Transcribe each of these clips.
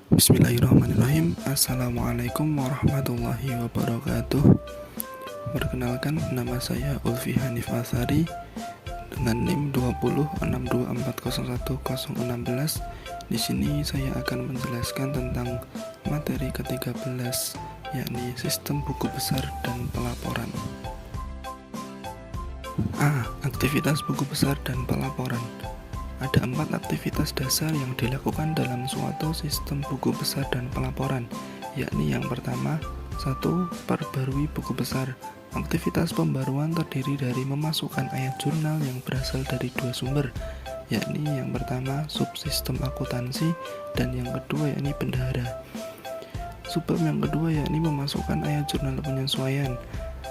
Bismillahirrahmanirrahim. Assalamualaikum warahmatullahi wabarakatuh. Perkenalkan, nama saya Ulfi Hanif Asari dengan NIM 2062401016. Di sini saya akan menjelaskan tentang materi ke-13, yakni sistem buku besar dan pelaporan. Aktivitas buku besar dan pelaporan. Ada 4 aktivitas dasar yang dilakukan dalam suatu sistem buku besar dan pelaporan, yakni yang pertama, 1. Perbarui buku besar. Aktivitas pembaruan terdiri dari memasukkan ayat jurnal yang berasal dari 2 sumber, yakni yang pertama subsistem akuntansi dan yang kedua yakni bendahara. Subbab yang kedua yakni memasukkan ayat jurnal penyesuaian.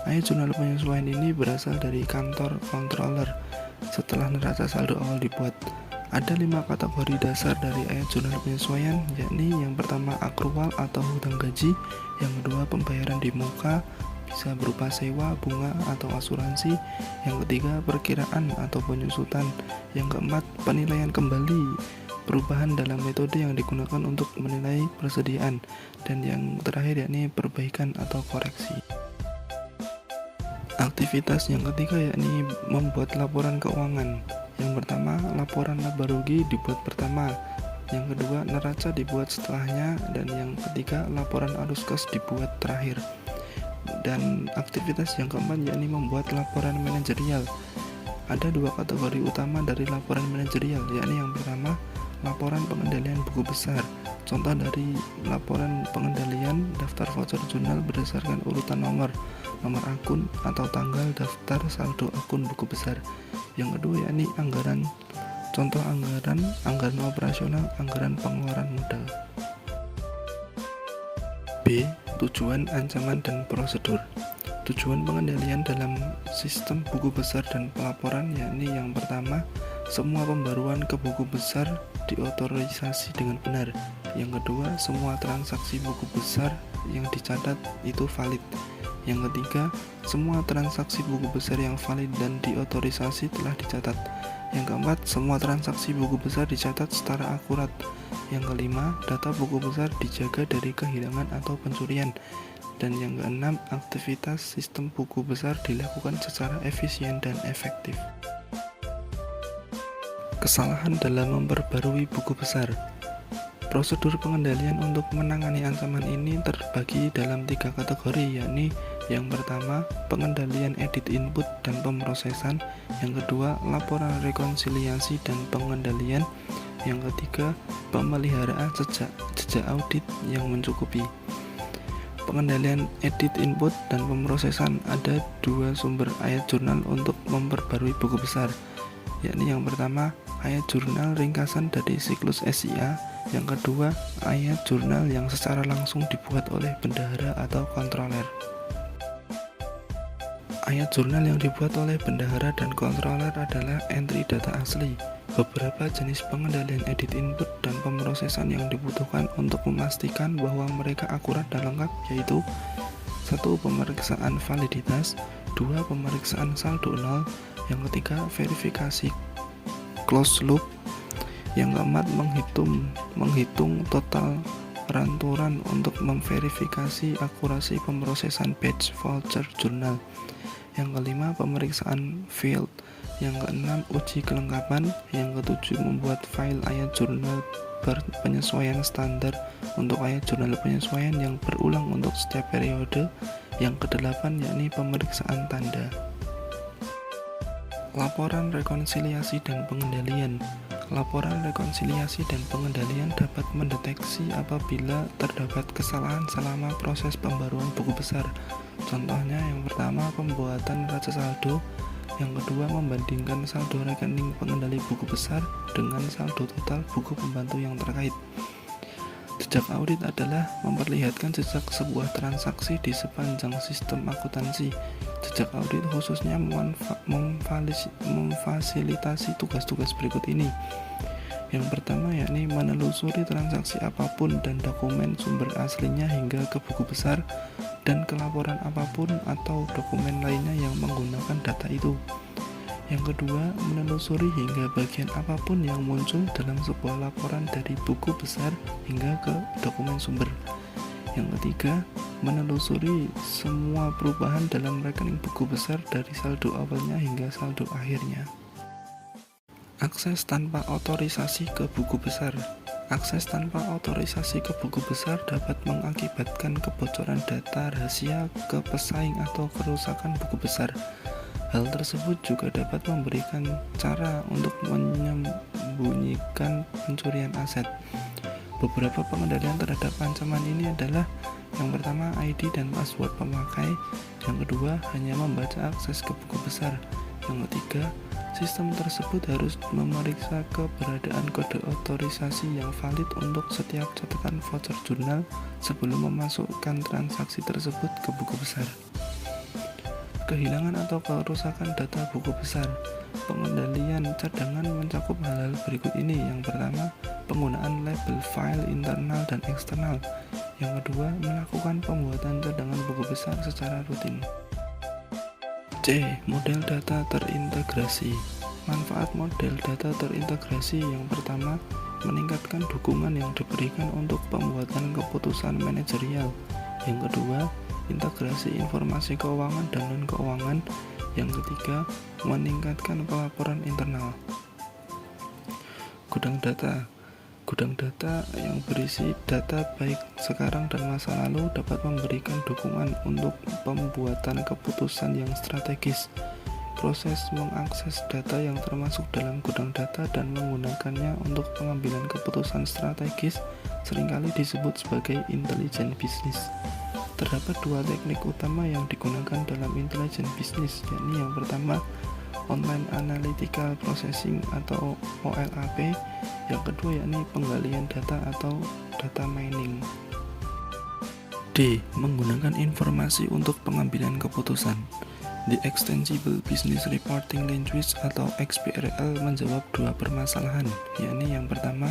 Ayat jurnal penyesuaian ini berasal dari kantor controller. Setelah neraca saldo awal dibuat, ada 5 kategori dasar dari ayat jurnal penyesuaian, yakni yang pertama akrual atau hutang gaji, yang kedua pembayaran di muka, bisa berupa sewa, bunga, atau asuransi, yang ketiga perkiraan atau penyusutan, yang keempat penilaian kembali, perubahan dalam metode yang digunakan untuk menilai persediaan, dan yang terakhir yakni perbaikan atau koreksi. Aktivitas yang ketiga yakni membuat laporan keuangan. Yang pertama, laporan laba rugi dibuat pertama. Yang kedua, neraca dibuat setelahnya. Dan yang ketiga, laporan arus kas dibuat terakhir. Dan aktivitas yang keempat yakni membuat laporan manajerial. Ada 2 kategori utama dari laporan manajerial, yakni yang pertama, laporan pengendalian buku besar. Contoh dari laporan pengendalian daftar voucher jurnal berdasarkan urutan nomor akun atau tanggal daftar saldo akun buku besar. Yang kedua yakni anggaran. Contoh anggaran operasional, anggaran pengeluaran modal. B. Tujuan, ancaman, dan prosedur. Tujuan pengendalian dalam sistem buku besar dan pelaporan yakni yang pertama, semua pembaruan ke buku besar diotorisasi dengan benar. Yang kedua, semua transaksi buku besar yang dicatat itu valid. Yang ketiga, semua transaksi buku besar yang valid dan diotorisasi telah dicatat. Yang keempat, semua transaksi buku besar dicatat secara akurat. Yang kelima, data buku besar dijaga dari kehilangan atau pencurian. Dan yang keenam, aktivitas sistem buku besar dilakukan secara efisien dan efektif. Kesalahan dalam memperbarui buku besar. Prosedur pengendalian untuk menangani ancaman ini terbagi dalam 3 kategori, yakni yang pertama, pengendalian edit input dan pemrosesan. Yang kedua, laporan rekonsiliasi dan pengendalian. Yang ketiga, pemeliharaan jejak audit yang mencukupi. Pengendalian edit input dan pemrosesan. Ada 2 sumber ayat jurnal untuk memperbarui buku besar, yakni yang pertama, ayat jurnal ringkasan dari siklus SIA. Yang kedua, ayat jurnal yang secara langsung dibuat oleh bendahara atau controller. Ayat jurnal yang dibuat oleh bendahara dan controller adalah entry data asli. Beberapa jenis pengendalian edit input dan pemrosesan yang dibutuhkan untuk memastikan bahwa mereka akurat dan lengkap yaitu 1. Pemeriksaan validitas, 2. Pemeriksaan saldo nol, yang ketiga verifikasi closed loop, yang keempat menghitung total ranturan untuk memverifikasi akurasi pemrosesan batch voucher jurnal, yang kelima pemeriksaan field, yang keenam uji kelengkapan, yang ketujuh membuat file ayat jurnal penyesuaian standar untuk ayat jurnal penyesuaian yang berulang untuk setiap periode, yang kedelapan yakni pemeriksaan tanda. Laporan rekonsiliasi dan pengendalian. Laporan rekonsiliasi dan pengendalian dapat mendeteksi apabila terdapat kesalahan selama proses pembaruan buku besar. Contohnya yang pertama, pembuatan neraca saldo. Yang kedua, membandingkan saldo rekening pengendali buku besar dengan saldo total buku pembantu yang terkait. Jejak audit adalah memperlihatkan jejak sebuah transaksi di sepanjang sistem akuntansi. Jejak audit khususnya memfasilitasi tugas-tugas berikut ini. Yang pertama yakni menelusuri transaksi apapun dan dokumen sumber aslinya hingga ke buku besar dan ke laporan apapun atau dokumen lainnya yang menggunakan data itu. Yang kedua, menelusuri hingga bagian apapun yang muncul dalam sebuah laporan dari buku besar hingga ke dokumen sumber. Yang ketiga, menelusuri semua perubahan dalam rekening buku besar dari saldo awalnya hingga saldo akhirnya. Akses tanpa otorisasi ke buku besar. Akses tanpa otorisasi ke buku besar dapat mengakibatkan kebocoran data rahasia ke pesaing atau kerusakan buku besar. Hal tersebut juga dapat memberikan cara untuk menyembunyikan pencurian aset. Beberapa pengendalian terhadap ancaman ini adalah: yang pertama, ID dan password pemakai; yang kedua, hanya membaca akses ke buku besar; yang ketiga, sistem tersebut harus memeriksa keberadaan kode otorisasi yang valid untuk setiap catatan voucher jurnal sebelum memasukkan transaksi tersebut ke buku besar. Kehilangan atau kerusakan data buku besar. Pengendalian cadangan mencakup hal-hal berikut ini. Yang pertama, penggunaan label file internal dan eksternal. Yang kedua, melakukan pembuatan cadangan buku besar secara rutin. C. Model data terintegrasi. Manfaat model data terintegrasi yang pertama, meningkatkan dukungan yang diberikan untuk pembuatan keputusan manajerial. Yang kedua, integrasi informasi keuangan dan non-keuangan. Yang ketiga, meningkatkan pelaporan internal. Gudang data. Gudang data yang berisi data baik sekarang dan masa lalu dapat memberikan dukungan untuk pembuatan keputusan yang strategis. Proses mengakses data yang termasuk dalam gudang data dan menggunakannya untuk pengambilan keputusan strategis seringkali disebut sebagai intelijen bisnis. Terdapat dua teknik utama yang digunakan dalam intelijen bisnis, yakni yang pertama, Online Analytical Processing atau OLAP, yang kedua yakni penggalian data atau data mining. D. Menggunakan informasi untuk pengambilan keputusan. The Extensible Business Reporting Language atau XBRL menjawab dua permasalahan, yakni yang pertama,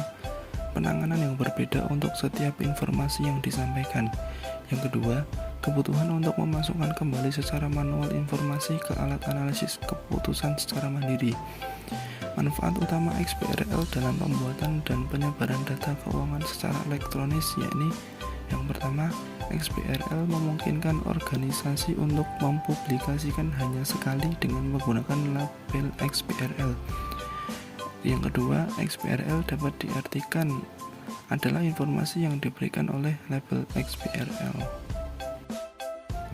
penanganan yang berbeda untuk setiap informasi yang disampaikan. Yang kedua, kebutuhan untuk memasukkan kembali secara manual informasi ke alat analisis keputusan secara mandiri. Manfaat utama XBRL dalam pembuatan dan penyebaran data keuangan secara elektronis yakni yang pertama, XBRL memungkinkan organisasi untuk mempublikasikan hanya sekali dengan menggunakan label XBRL. Yang kedua, XBRL dapat diartikan adalah informasi yang diberikan oleh label XBRL.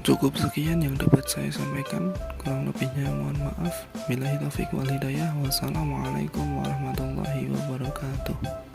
Cukup sekian yang dapat saya sampaikan, kurang lebihnya mohon maaf. Billahi taufiq wal hidayah. Wassalamualaikum warahmatullahi wabarakatuh.